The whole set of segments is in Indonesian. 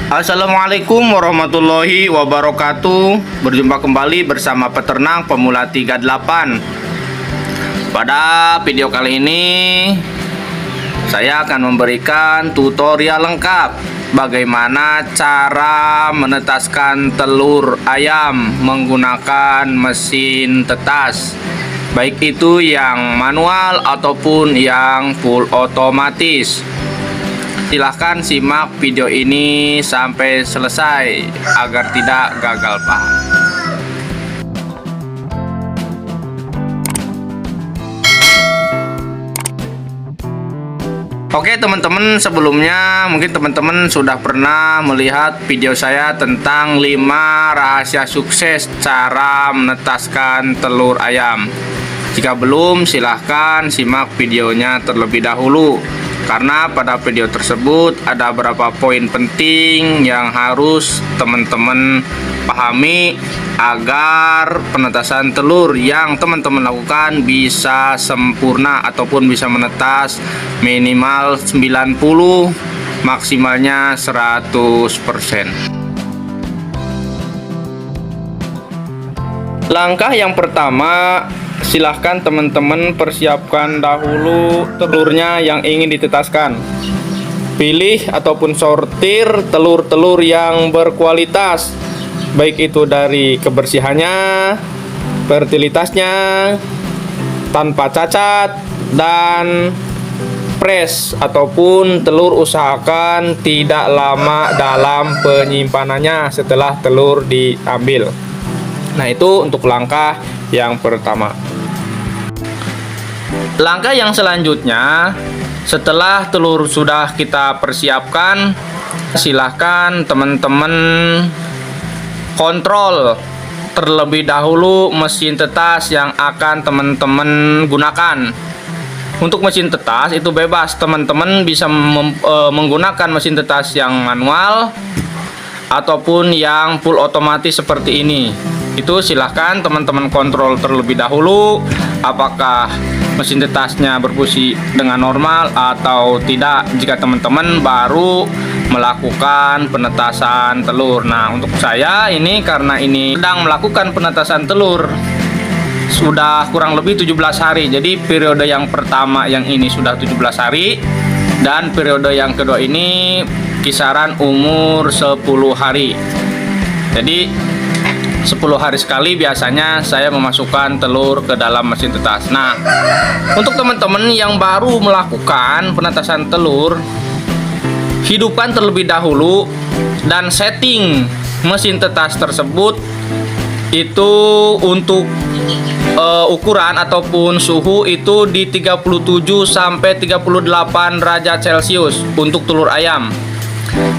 Assalamualaikum warahmatullahi wabarakatuh. Berjumpa kembali bersama peternak pemula 38. Pada video kali ini saya akan memberikan tutorial lengkap bagaimana cara menetaskan telur ayam menggunakan mesin tetas, baik itu yang manual ataupun yang full otomatis. Silahkan simak video ini sampai selesai agar tidak gagal paham. Oke teman-teman, sebelumnya mungkin teman-teman sudah pernah melihat video saya tentang 5 rahasia sukses cara menetaskan telur ayam. Jika belum, silahkan simak videonya terlebih dahulu, karena pada video tersebut ada beberapa poin penting yang harus teman-teman pahami agar penetasan telur yang teman-teman lakukan bisa sempurna ataupun bisa menetas minimal 90, maksimalnya 100%. Langkah yang pertama, silahkan teman-teman persiapkan dahulu telurnya yang ingin ditetaskan. Pilih ataupun sortir telur-telur yang berkualitas, baik itu dari kebersihannya, fertilitasnya, tanpa cacat, dan fresh ataupun telur usahakan tidak lama dalam penyimpanannya setelah telur diambil. Nah, itu untuk langkah yang pertama. Langkah yang selanjutnya, setelah telur sudah kita persiapkan, silahkan teman-teman kontrol terlebih dahulu mesin tetas yang akan teman-teman gunakan. Untuk mesin tetas itu bebas, teman-teman bisa menggunakan mesin tetas yang manual ataupun yang full otomatis seperti ini. Itu silahkan teman-teman kontrol terlebih dahulu apakah mesin tetasnya berfungsi dengan normal atau tidak jika teman-teman baru melakukan penetasan telur. Nah, untuk saya ini karena ini sedang melakukan penetasan telur sudah kurang lebih 17 hari. Jadi periode yang pertama yang ini sudah 17 hari dan periode yang kedua ini kisaran umur 10 hari. Jadi 10 hari sekali biasanya saya memasukkan telur ke dalam mesin tetas. Nah, untuk teman-teman yang baru melakukan penetasan telur, hidupkan terlebih dahulu dan setting mesin tetas tersebut itu untuk ukuran ataupun suhu itu di 37 sampai 38 derajat Celcius untuk telur ayam.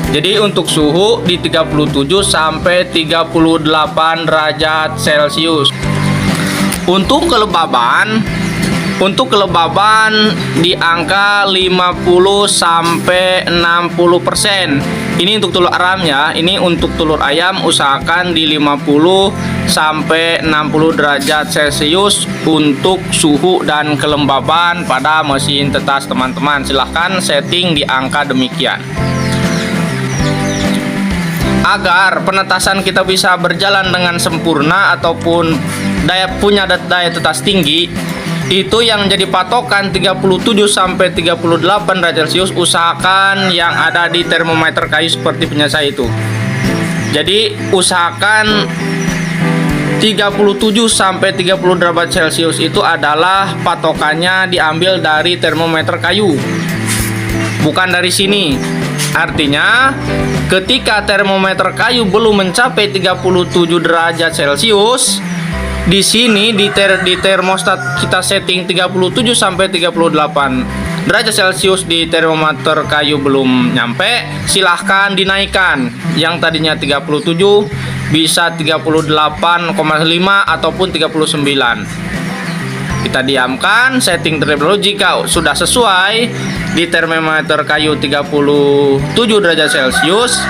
Jadi untuk suhu di 37 sampai 38 derajat Celcius. Untuk kelembaban di angka 50 sampai 60%. Ini untuk telur ayam ya. Ini untuk telur ayam usahakan di 50 sampai 60 derajat Celcius untuk suhu dan kelembaban pada mesin tetas teman-teman. Silahkan setting di angka demikian. Agar penetasan kita bisa berjalan dengan sempurna ataupun punya daya tetas tinggi, itu yang jadi patokan 37 sampai 38 derajat Celcius, usahakan yang ada di termometer kayu seperti punya saya itu. Jadi usahakan 37 sampai 30 derajat Celcius itu adalah patokannya diambil dari termometer kayu, bukan dari sini. Artinya ketika termometer kayu belum mencapai 37 derajat Celcius, di sini di termostat kita setting 37 sampai 38 derajat Celcius di termometer kayu belum nyampe, silahkan dinaikkan. Yang tadinya 37 bisa 38,5 ataupun 39. Kita diamkan, setting terlebih dahulu. Jika sudah sesuai di termometer kayu 37 derajat Celcius,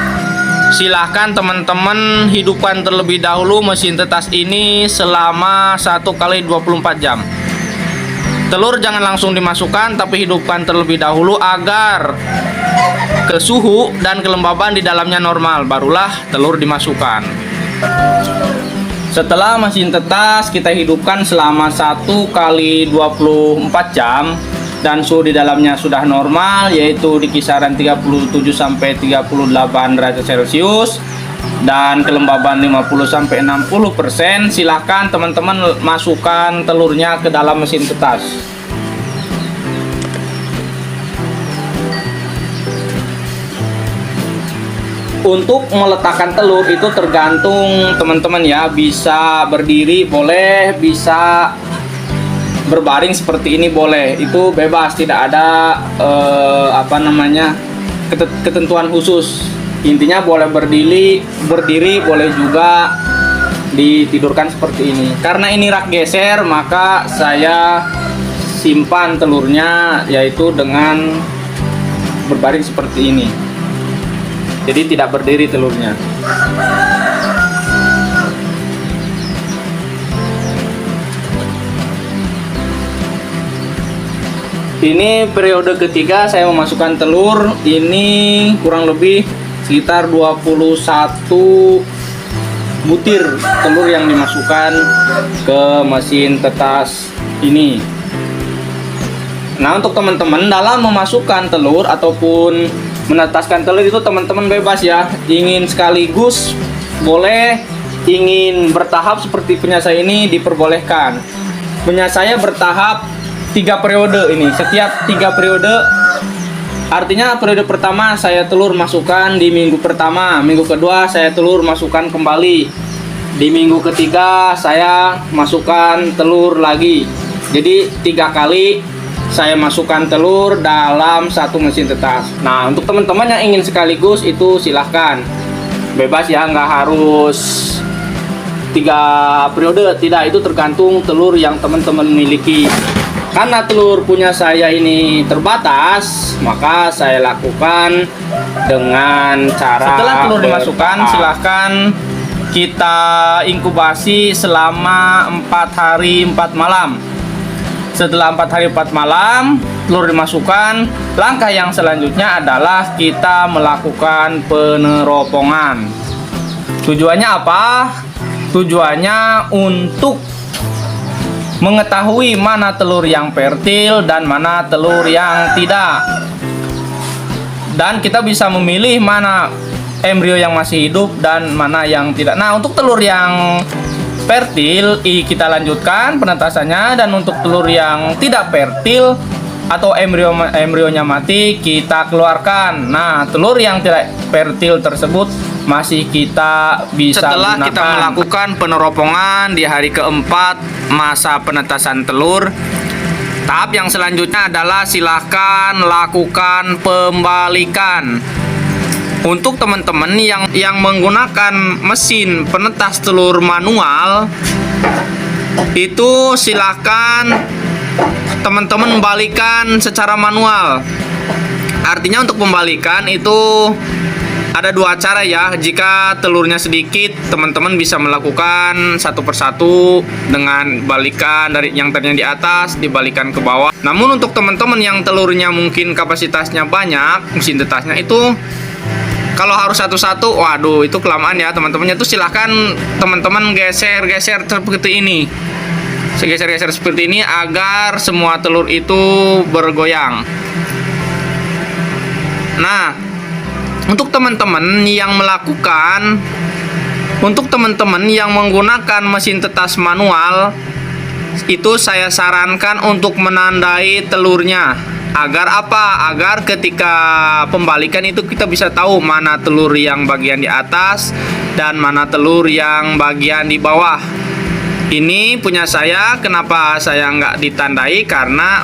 silahkan teman-teman hidupkan terlebih dahulu mesin tetas ini selama 1 kali 24 jam. Telur jangan langsung dimasukkan, tapi hidupkan terlebih dahulu agar ke suhu dan kelembaban di dalamnya normal, barulah telur dimasukkan. Setelah mesin tetas kita hidupkan selama 1 kali 24 jam dan suhu di dalamnya sudah normal, yaitu di kisaran 37 sampai 38 derajat Celcius dan kelembaban 50 sampai 60%, silahkan teman-teman masukkan telurnya ke dalam mesin tetas. Untuk meletakkan telur itu tergantung teman-teman ya, bisa berdiri boleh, bisa berbaring seperti ini boleh, itu bebas, tidak ada ketentuan khusus. Intinya boleh berdiri boleh juga ditidurkan seperti ini. Karena ini rak geser, maka saya simpan telurnya yaitu dengan berbaring seperti ini. Jadi tidak berdiri telurnya. Ini periode ketiga saya memasukkan telur. Ini kurang lebih sekitar 21 butir telur yang dimasukkan ke mesin tetas ini. Nah, untuk teman-teman dalam memasukkan telur ataupun menetaskan telur itu teman-teman bebas ya, ingin sekaligus boleh, ingin bertahap seperti punya saya ini diperbolehkan. Punya saya bertahap 3 periode ini, setiap 3 periode, artinya periode pertama saya telur masukkan di minggu pertama, minggu kedua saya telur masukkan kembali, di minggu ketiga saya masukkan telur lagi. Jadi 3 kali saya masukkan telur dalam satu mesin tetas. Nah, untuk teman-teman yang ingin sekaligus itu silahkan, bebas ya, nggak harus 3 periode, tidak, itu tergantung telur yang teman-teman miliki. Karena telur punya saya ini terbatas, maka saya lakukan dengan cara setelah telur dimasukkan, silahkan kita inkubasi selama 4 hari 4 malam. Setelah 4 hari 4 malam telur dimasukkan, langkah yang selanjutnya adalah kita melakukan peneropongan. Tujuannya apa? Tujuannya untuk mengetahui mana telur yang fertil dan mana telur yang tidak, dan kita bisa memilih mana embrio yang masih hidup dan mana yang tidak. Nah, untuk telur yang fertil kita lanjutkan penetasannya, dan untuk telur yang tidak fertil atau embrionya mati kita keluarkan. Nah, telur yang tidak fertil tersebut masih kita bisa setelah gunakan. Kita melakukan peneropongan di hari keempat masa penetasan telur, tahap yang selanjutnya adalah silahkan lakukan pembalikan. Untuk teman-teman yang menggunakan mesin penetas telur manual, itu silahkan teman-teman membalikan secara manual. Artinya untuk pembalikan itu ada 2 cara ya. Jika telurnya sedikit, teman-teman bisa melakukan satu persatu dengan balikan dari yang tadinya di atas dibalikan ke bawah. Namun untuk teman-teman yang telurnya mungkin kapasitasnya banyak, mesin tetasnya itu kalau harus satu-satu, waduh itu kelamaan ya teman-temannya. Itu silahkan teman-teman geser-geser seperti ini, geser-geser seperti ini agar semua telur itu bergoyang. Nah, untuk teman-teman yang menggunakan mesin tetas manual, itu saya sarankan untuk menandai telurnya. Agar apa? Agar ketika pembalikan itu kita bisa tahu mana telur yang bagian di atas dan mana telur yang bagian di bawah. Ini punya saya, kenapa saya nggak ditandai? Karena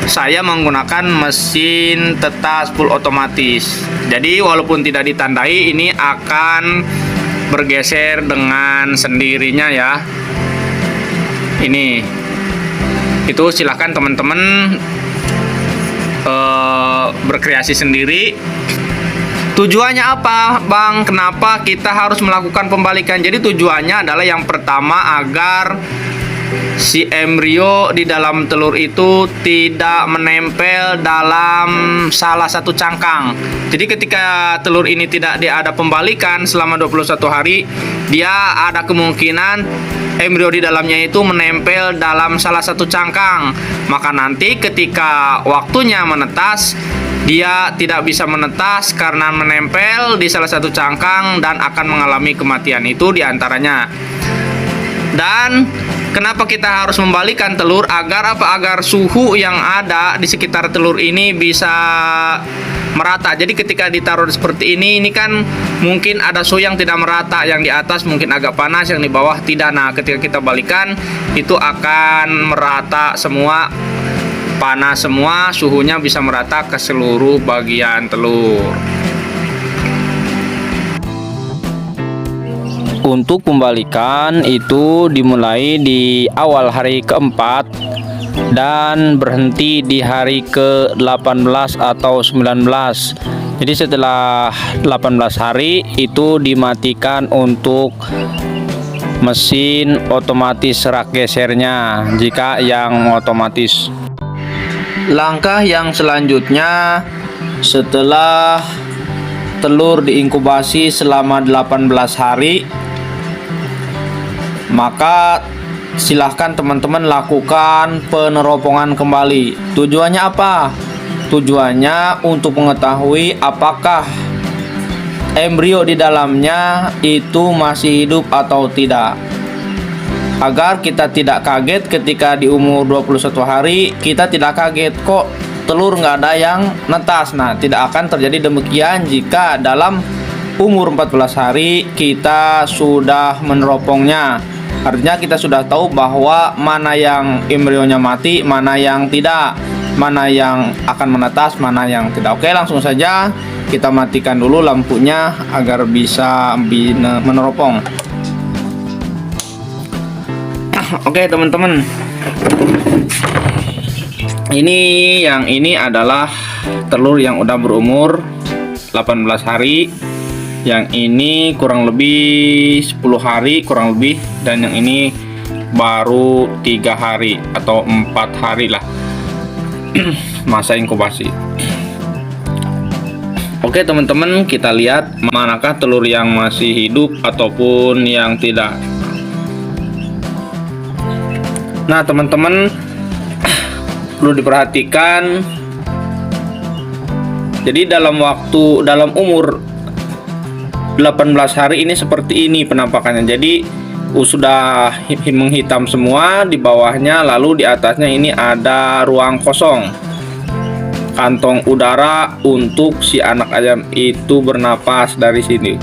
saya menggunakan mesin tetas full otomatis. Jadi walaupun tidak ditandai, ini akan bergeser dengan sendirinya ya. Ini, itu silahkan teman-teman berkreasi sendiri. Tujuannya apa, Bang? Kenapa kita harus melakukan pembalikan? Jadi tujuannya adalah yang pertama agar si embrio di dalam telur itu tidak menempel dalam salah satu cangkang. Jadi ketika telur ini tidak ada pembalikan selama 21 hari, dia ada kemungkinan embrio di dalamnya itu menempel dalam salah satu cangkang. Maka nanti ketika waktunya menetas, dia tidak bisa menetas karena menempel di salah satu cangkang dan akan mengalami kematian. Itu diantaranya. Dan kenapa kita harus membalikan telur? Agar apa? Agar suhu yang ada di sekitar telur ini bisa merata. Jadi ketika ditaruh seperti ini kan mungkin ada suhu yang tidak merata, yang di atas mungkin agak panas, yang di bawah tidak. Nah, ketika kita balikan itu akan merata semua, panas semua, suhunya bisa merata ke seluruh bagian telur. Untuk pembalikan itu dimulai di awal hari keempat dan berhenti di hari ke-18 atau 19. Jadi setelah 18 hari itu dimatikan untuk mesin otomatis rak gesernya jika yang otomatis. Langkah yang selanjutnya, setelah telur diinkubasi selama 18 hari, maka silahkan teman-teman lakukan peneropongan kembali. Tujuannya apa? Tujuannya untuk mengetahui apakah embrio di dalamnya itu masih hidup atau tidak, agar kita tidak kaget ketika di umur 21 hari kita tidak kaget kok telur nggak ada yang netas. Nah, tidak akan terjadi demikian jika dalam umur 14 hari kita sudah meneropongnya. Artinya kita sudah tahu bahwa mana yang embrionya mati, mana yang tidak, mana yang akan menetas, mana yang tidak. Oke, langsung saja kita matikan dulu lampunya agar bisa meneropong. Oke teman-teman, ini adalah telur yang udah berumur 18 hari. Yang ini kurang lebih 10 hari kurang lebih, dan yang ini baru 3 hari atau 4 hari lah masa inkubasi. Oke teman-teman, kita lihat manakah telur yang masih hidup ataupun yang tidak. Nah teman-teman, perlu diperhatikan. Jadi dalam umur 18 hari ini seperti ini penampakannya. Jadi sudah menghitam semua di bawahnya, lalu di atasnya ini ada ruang kosong, kantong udara untuk si anak ayam itu bernapas dari sini.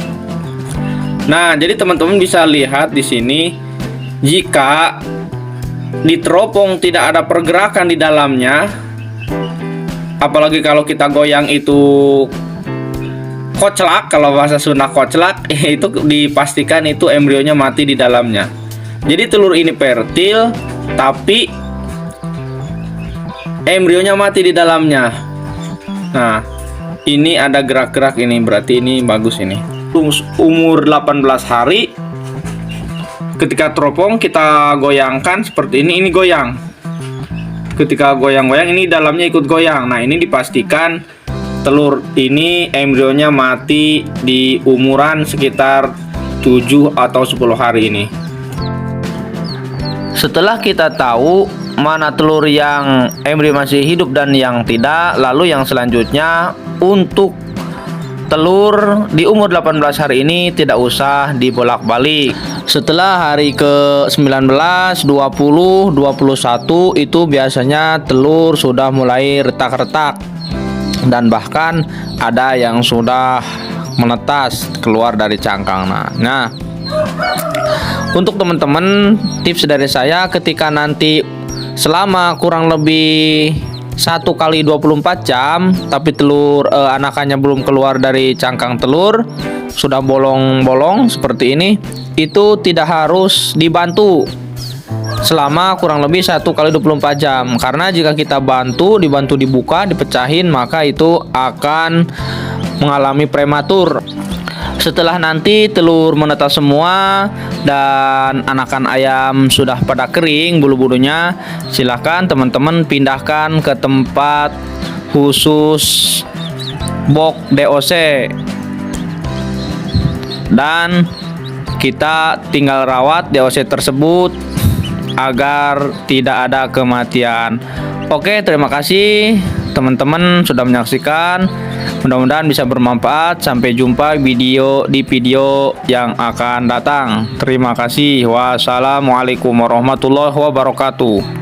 Nah, jadi teman-teman bisa lihat di sini, jika diteropong tidak ada pergerakan di dalamnya, apalagi kalau kita goyang itu koclak, kalau bahasa Sunda koclak, itu dipastikan itu embrionya mati di dalamnya. Jadi telur ini fertil tapi embrionya mati di dalamnya. Nah, ini ada gerak-gerak, ini berarti ini bagus. Ini umur 18 hari, ketika teropong kita goyangkan seperti ini goyang. Ketika goyang-goyang ini dalamnya ikut goyang. Nah, ini dipastikan telur ini embrionya mati di umuran sekitar 7 atau 10 hari ini. Setelah kita tahu mana telur yang embrio masih hidup dan yang tidak, lalu yang selanjutnya untuk telur di umur 18 hari ini tidak usah dibolak-balik. Setelah hari ke-19, 20, 21 itu biasanya telur sudah mulai retak-retak, dan bahkan ada yang sudah menetas keluar dari cangkang. Nah, untuk teman-teman, tips dari saya, ketika nanti selama kurang lebih 1 kali 24 jam tapi telur anakannya belum keluar dari cangkang telur, sudah bolong-bolong seperti ini, itu tidak harus dibantu selama kurang lebih 1 kali 24 jam. Karena jika kita dibantu dibuka, dipecahin, maka itu akan mengalami prematur. Setelah nanti telur menetas semua dan anakan ayam sudah pada kering bulu-bulunya, silahkan teman-teman pindahkan ke tempat khusus box DOC dan kita tinggal rawat DOC tersebut agar tidak ada kematian. Oke, terima kasih teman-teman sudah menyaksikan. Mudah-mudahan bisa bermanfaat. Sampai jumpa di video yang akan datang. Terima kasih. Wassalamualaikum warahmatullahi wabarakatuh.